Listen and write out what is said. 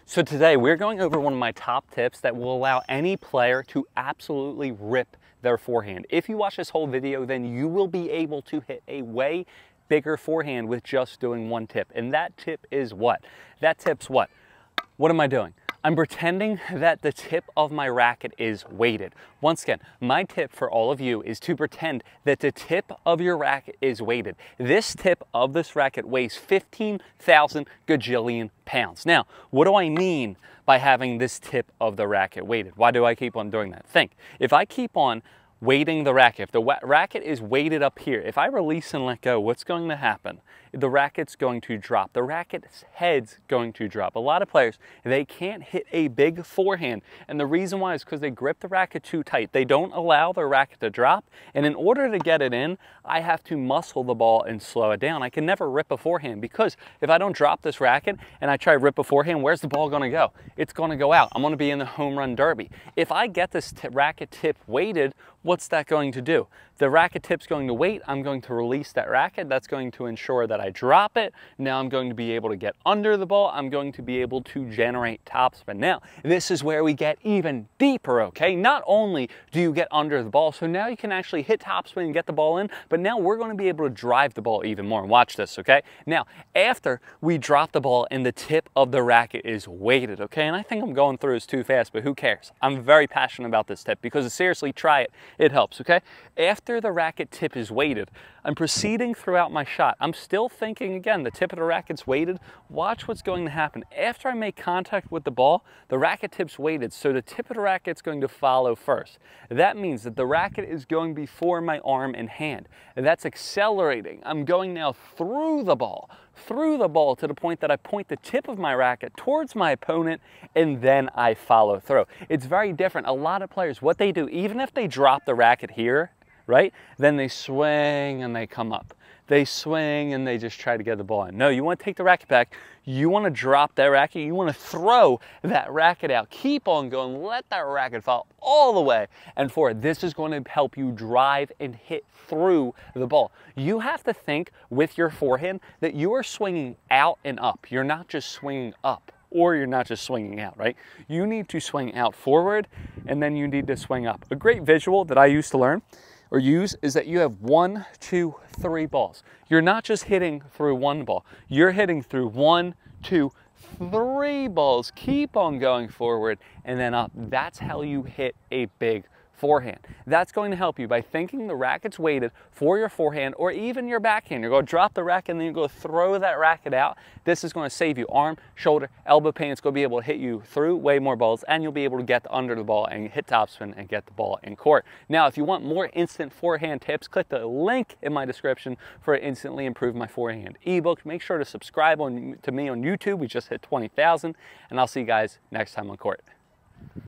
So today we're going over one of my top tips that will allow any player to absolutely rip their forehand. If you watch this whole video, then you will be able to hit a way bigger forehand with just doing one tip. And that tip is what? That tip's what? What am I doing? I'm pretending that the tip of my racket is weighted. Once again, my tip for all of you is to pretend that the tip of your racket is weighted. This tip of this racket weighs 15,000 gajillion pounds. Now, what do I mean by having this tip of the racket weighted? Why do I keep on doing that? Think, if I keep on weighting the racket, if the racket is weighted up here, if I release and let go, what's going to happen? The racket's going to drop. The racket's head's going to drop. A lot of players, they can't hit a big forehand, and the reason why is because they grip the racket too tight. They don't allow the racket to drop, and in order to get it in, I have to muscle the ball and slow it down. I can never rip a forehand, because if I don't drop this racket and I try to rip a forehand, where's the ball going to go? It's going to go out. I'm going to be in the home run derby. If I get this racket tip weighted, what's that going to do? The racket tip's going to weight. I'm going to release that racket. That's going to ensure that I drop it. Now I'm going to be able to get under the ball. I'm going to be able to generate topspin. Now, this is where we get even deeper, okay? Not only do you get under the ball, so now you can actually hit topspin and get the ball in, but now we're going to be able to drive the ball even more. Watch this, okay? Now, after we drop the ball and the tip of the racket is weighted, okay? And I think I'm going through this too fast, but who cares? I'm very passionate about this tip because seriously, try it. It helps, okay? After the racket tip is weighted, I'm proceeding throughout my shot. I'm still thinking, again, the tip of the racket's weighted. Watch what's going to happen. After I make contact with the ball, the racket tip's weighted, so the tip of the racket's going to follow first. That means that the racket is going before my arm and hand. And that's accelerating. I'm going now through the ball to the point that I point the tip of my racket towards my opponent, and then I follow through. It's very different. A lot of players, what they do, even if they drop the racket here, right? Then they swing and they come up. They swing and they just try to get the ball in. No, you want to take the racket back. You want to drop that racket. You want to throw that racket out. Keep on going. Let that racket fall all the way and forward. This is going to help you drive and hit through the ball. You have to think with your forehand that you are swinging out and up. You're not just swinging up, or you're not just swinging out, right? You need to swing out forward, and then you need to swing up. A great visual that I used to learn or use is that you have 1, 2, 3 balls. You're not just hitting through one ball. You're hitting through 1, 2, 3 balls. Keep on going forward and then up. That's how you hit a big forehand. That's going to help you by thinking the racket's weighted for your forehand or even your backhand. You're going to drop the racket and then you're going to throw that racket out. This is going to save you arm, shoulder, elbow pain. It's going to be able to hit you through way more balls, and you'll be able to get under the ball and hit topspin and get the ball in court. Now, if you want more instant forehand tips, click the link in my description for Instantly Improve My Forehand ebook. Make sure to subscribe to me on YouTube. We just hit 20,000, and I'll see you guys next time on court.